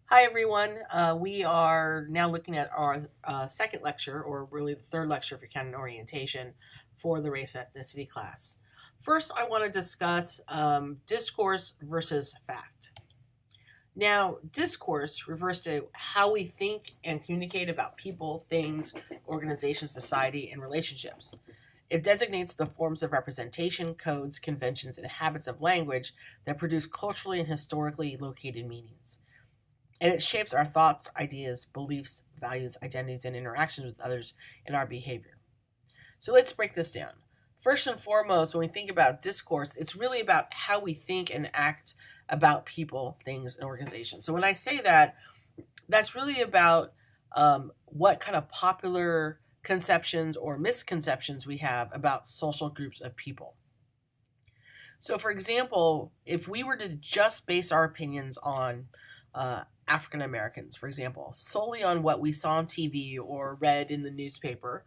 Hi, everyone. We are now looking at our second lecture, or really the third lecture if you're counting orientation, for the race and ethnicity class. First, I want to discuss discourse versus fact. Now, discourse refers to how we think and communicate about people, things, organizations, society, and relationships. It designates the forms of representation, codes, conventions, and habits of language that produce culturally and historically located meanings, and it shapes our thoughts, ideas, beliefs, values, identities, and interactions with others in our behavior. So let's break this down. First and foremost, when we think about discourse, it's really about how we think and act about people, things, and organizations. So when I say that, that's really about what kind of popular conceptions or misconceptions we have about social groups of people. So, for example, if we were to just base our opinions on African Americans, for example, solely on what we saw on TV or read in the newspaper,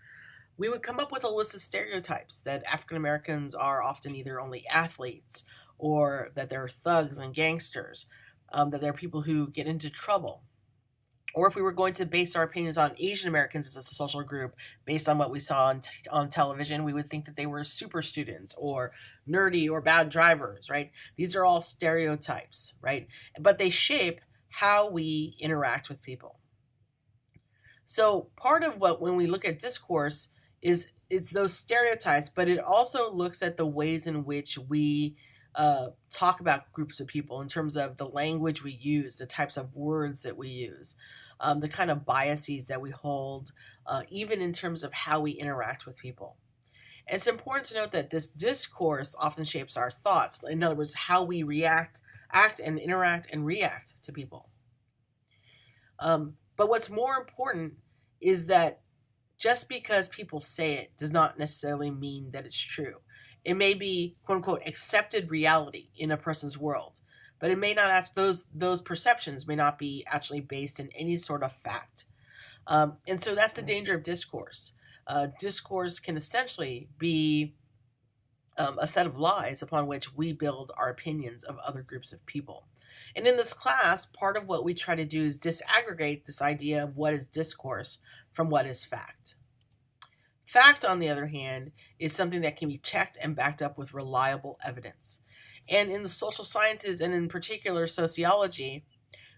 we would come up with a list of stereotypes that African Americans are often either only athletes or that they're thugs and gangsters, that they're people who get into trouble. Or if we were going to base our opinions on Asian Americans as a social group based on what we saw on television, we would think that they were super students or nerdy or bad drivers, right? These are all stereotypes, right? But they shape how we interact with people. So part of what, when we look at discourse, is it's those stereotypes, but it also looks at the ways in which we talk about groups of people in terms of the language we use, the types of words that we use, the kind of biases that we hold, even in terms of how we interact with people. And it's important to note that this discourse often shapes our thoughts. In other words, how we react, act, and interact and react to people. But what's more important is that just because people say it does not necessarily mean that it's true. It may be quote unquote accepted reality in a person's world, but it may not those perceptions may not be actually based in any sort of fact. And so that's the danger of discourse. Discourse can essentially be a set of lies upon which we build our opinions of other groups of people. And in this class, part of what we try to do is disaggregate this idea of what is discourse from what is fact. Fact, on the other hand, is something that can be checked and backed up with reliable evidence. And in the social sciences, and in particular sociology,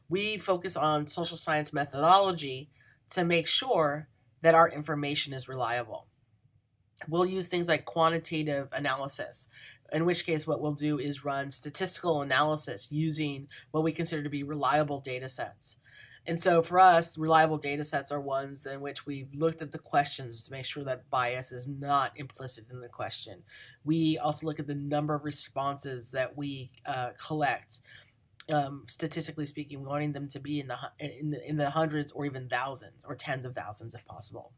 we focus on social science methodology to make sure that our information is reliable. We'll use things like quantitative analysis, in which case what we'll do is run statistical analysis using what we consider to be reliable data sets. And so for us, reliable data sets are ones in which we've looked at the questions to make sure that bias is not implicit in the question. We also look at the number of responses that we collect, statistically speaking, wanting them to be in the hundreds or even thousands or tens of thousands if possible.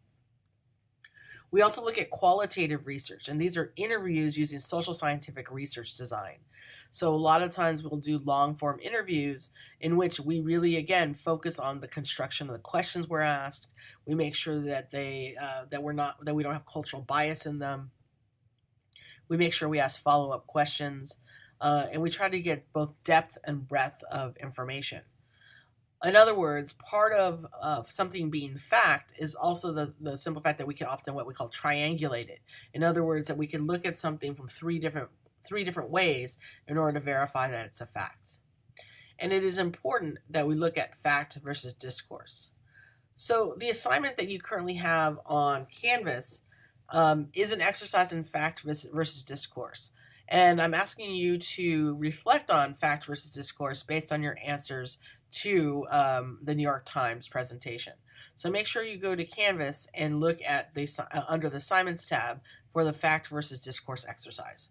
We also look at qualitative research, and these are interviews using social scientific research design. So a lot of times we'll do long form interviews in which we really, again, focus on the construction of the questions we're asked. We make sure that that we don't have cultural bias in them. We make sure we ask follow up questions, and we try to get both depth and breadth of information. In other words, part of something being fact is also the simple fact that we can often what we call triangulate it. In other words, that we can look at something from three different ways in order to verify that it's a fact. And it is important that we look at fact versus discourse. So the assignment that you currently have on Canvas is an exercise in fact versus discourse. And I'm asking you to reflect on fact versus discourse based on your answers to the New York Times presentation. So make sure you go to Canvas and look at the under the assignments tab for the fact versus discourse exercise.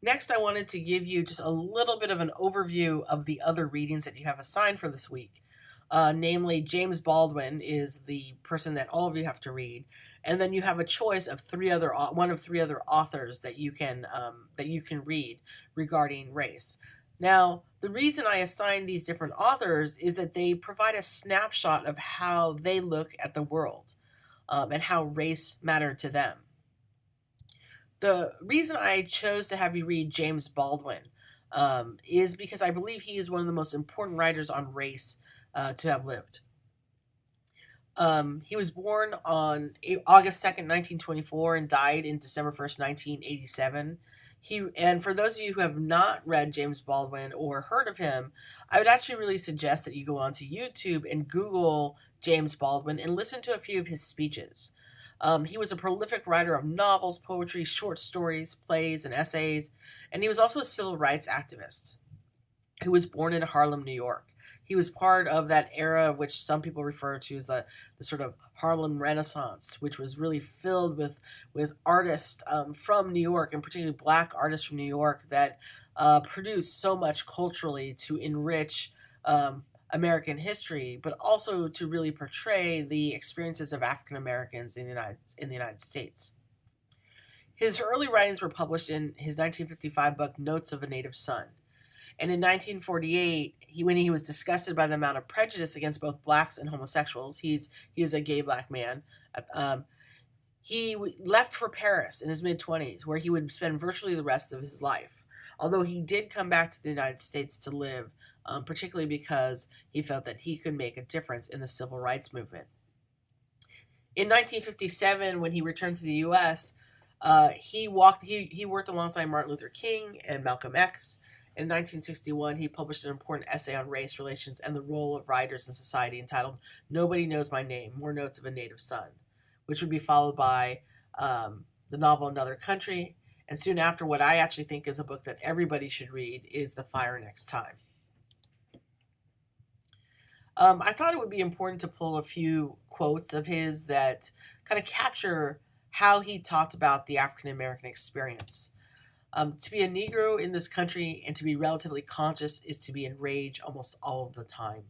Next, I wanted to give you just a little bit of an overview of the other readings that you have assigned for this week. Namely, James Baldwin is the person that all of you have to read, and then you have a choice of one of three other authors that you can read regarding race. Now, the reason I assign these different authors is that they provide a snapshot of how they look at the world, and how race mattered to them. The reason I chose to have you read James Baldwin is because I believe he is one of the most important writers on race to have lived. He was born on August 2nd, 1924, and died in December 1st, 1987. And for those of you who have not read James Baldwin or heard of him, I would actually really suggest that you go onto YouTube and Google James Baldwin and listen to a few of his speeches. He was a prolific writer of novels, poetry, short stories, plays, and essays, and he was also a civil rights activist who was born in Harlem, New York. He was part of that era which some people refer to as the sort of Harlem Renaissance, which was really filled with artists from New York, and particularly black artists from New York, that produced so much culturally to enrich American history, but also to really portray the experiences of African Americans in the United States. His early writings were published in his 1955 book Notes of a Native Son. And in 1948, when he was disgusted by the amount of prejudice against both blacks and homosexuals, he is a gay black man. He left for Paris in his mid-20s, where he would spend virtually the rest of his life. Although he did come back to the United States to live, particularly because he felt that he could make a difference in the civil rights movement. In 1957, when he returned to the U.S., he worked alongside Martin Luther King and Malcolm X. In 1961, he published an important essay on race relations and the role of writers in society entitled Nobody Knows My Name, More Notes of a Native Son, which would be followed by the novel Another Country, and soon after what I actually think is a book that everybody should read is The Fire Next Time. I thought it would be important to pull a few quotes of his that kind of capture how he talked about the African American experience. To be a Negro in this country and to be relatively conscious is to be enraged almost all of the time.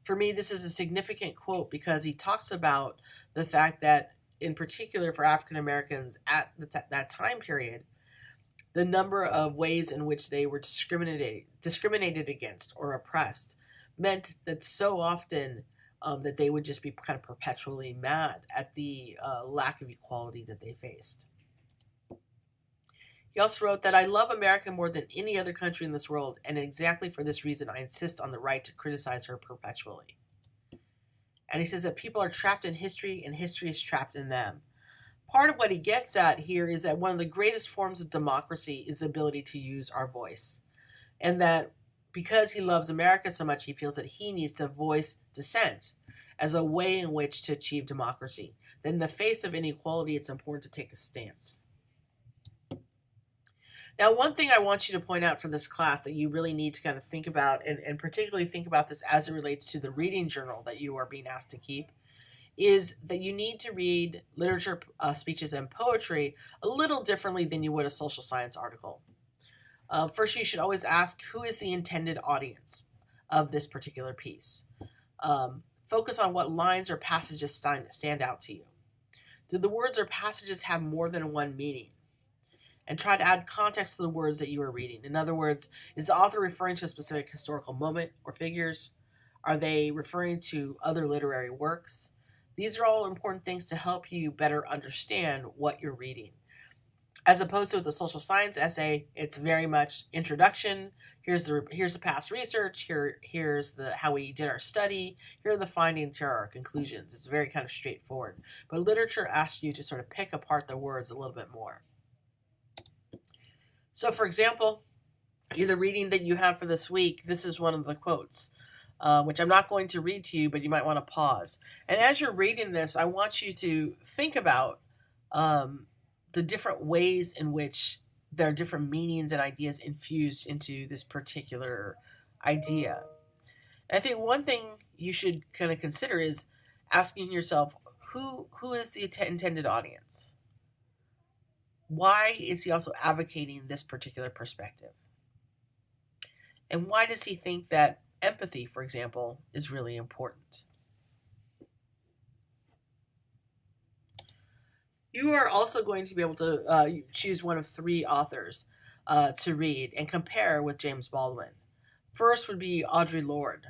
For me, this is a significant quote because he talks about the fact that, in particular for African Americans at that time period, the number of ways in which they were discriminated against or oppressed meant that so often that they would just be kind of perpetually mad at the lack of equality that they faced. He also wrote that I love America more than any other country in this world, and exactly for this reason I insist on the right to criticize her perpetually. And he says that people are trapped in history, and history is trapped in them. Part of what he gets at here is that one of the greatest forms of democracy is the ability to use our voice. And that because he loves America so much, he feels that he needs to voice dissent as a way in which to achieve democracy. That in the face of inequality, it's important to take a stance. Now, one thing I want you to point out for this class that you really need to kind of think about, and particularly think about this as it relates to the reading journal that you are being asked to keep, is that you need to read literature, speeches, and poetry a little differently than you would a social science article. First, you should always ask, who is the intended audience of this particular piece? Focus on what lines or passages stand out to you. Do the words or passages have more than one meaning? And try to add context to the words that you are reading. In other words, is the author referring to a specific historical moment or figures? Are they referring to other literary works? These are all important things to help you better understand what you're reading. As opposed to the social science essay, it's very much introduction. Here's the past research. Here's how we did our study. Here are the findings. Here are our conclusions. It's very kind of straightforward. But literature asks you to sort of pick apart the words a little bit more. So, for example, in the reading that you have for this week, this is one of the quotes, which I'm not going to read to you, but you might want to pause. And as you're reading this, I want you to think about the different ways in which there are different meanings and ideas infused into this particular idea. And I think one thing you should kind of consider is asking yourself, who is the intended audience? Why is he also advocating this particular perspective? And why does he think that empathy, for example, is really important? You are also going to be able to choose one of three authors to read and compare with James Baldwin. First would be Audre Lorde.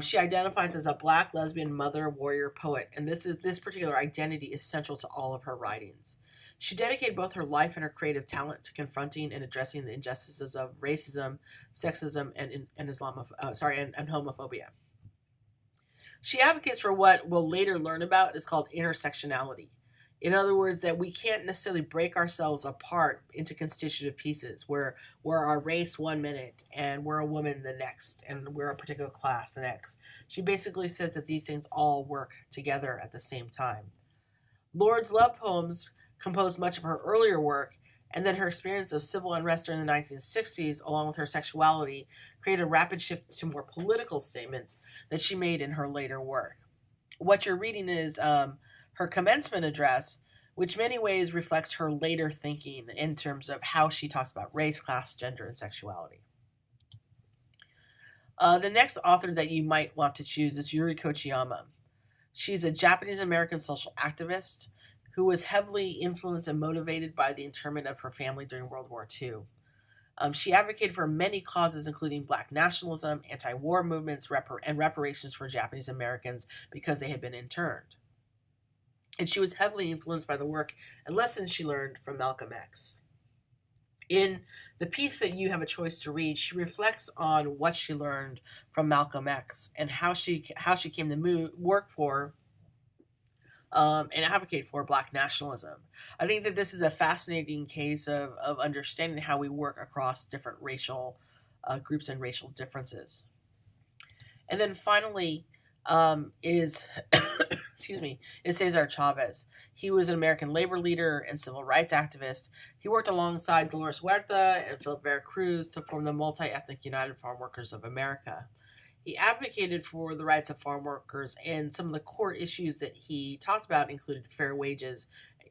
She identifies as a Black lesbian mother, warrior, poet, and this particular identity is central to all of her writings. She dedicated both her life and her creative talent to confronting and addressing the injustices of racism, sexism, and homophobia. She advocates for what we'll later learn about is called intersectionality. In other words, that we can't necessarily break ourselves apart into constitutive pieces where we're our race 1 minute and we're a woman the next and we're a particular class the next. She basically says that these things all work together at the same time. Lord's love poems composed much of her earlier work, and then her experience of civil unrest during the 1960s, along with her sexuality, created a rapid shift to more political statements that she made in her later work. What you're reading is her commencement address, which many ways reflects her later thinking in terms of how she talks about race, class, gender, and sexuality. The next author that you might want to choose is Yuri Kochiyama. She's a Japanese American social activist who was heavily influenced and motivated by the internment of her family during World War II. She advocated for many causes, including black nationalism, anti war movements, and reparations for Japanese Americans because they had been interned. And she was heavily influenced by the work and lessons she learned from Malcolm X. In the piece that you have a choice to read, she reflects on what she learned from Malcolm X and how she came to work for and advocate for black nationalism. I think that this is a fascinating case of understanding how we work across different racial groups and racial differences. And then finally is is Cesar Chavez. He was an American labor leader and civil rights activist. He worked alongside Dolores Huerta and Philip Vera Cruz to form the multi-ethnic United Farm Workers of America. He advocated for the rights of farm workers, and some of the core issues that he talked about included fair wages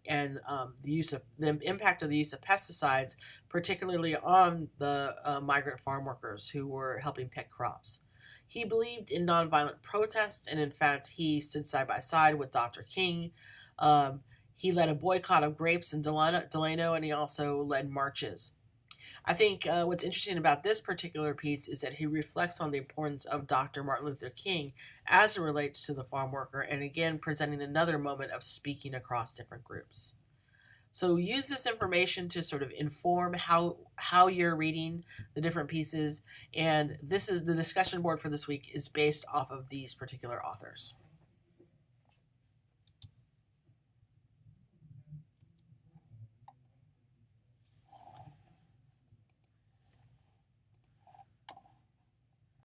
and the impact of the use of pesticides, particularly on the migrant farm workers who were helping pick crops. He believed in nonviolent protest, and in fact, he stood side by side with Dr. King. He led a boycott of grapes in Delano, and he also led marches. I think what's interesting about this particular piece is that he reflects on the importance of Dr. Martin Luther King as it relates to the farm worker, and again, presenting another moment of speaking across different groups. So use this information to sort of inform how you're reading the different pieces, and this is the discussion board for this week is based off of these particular authors.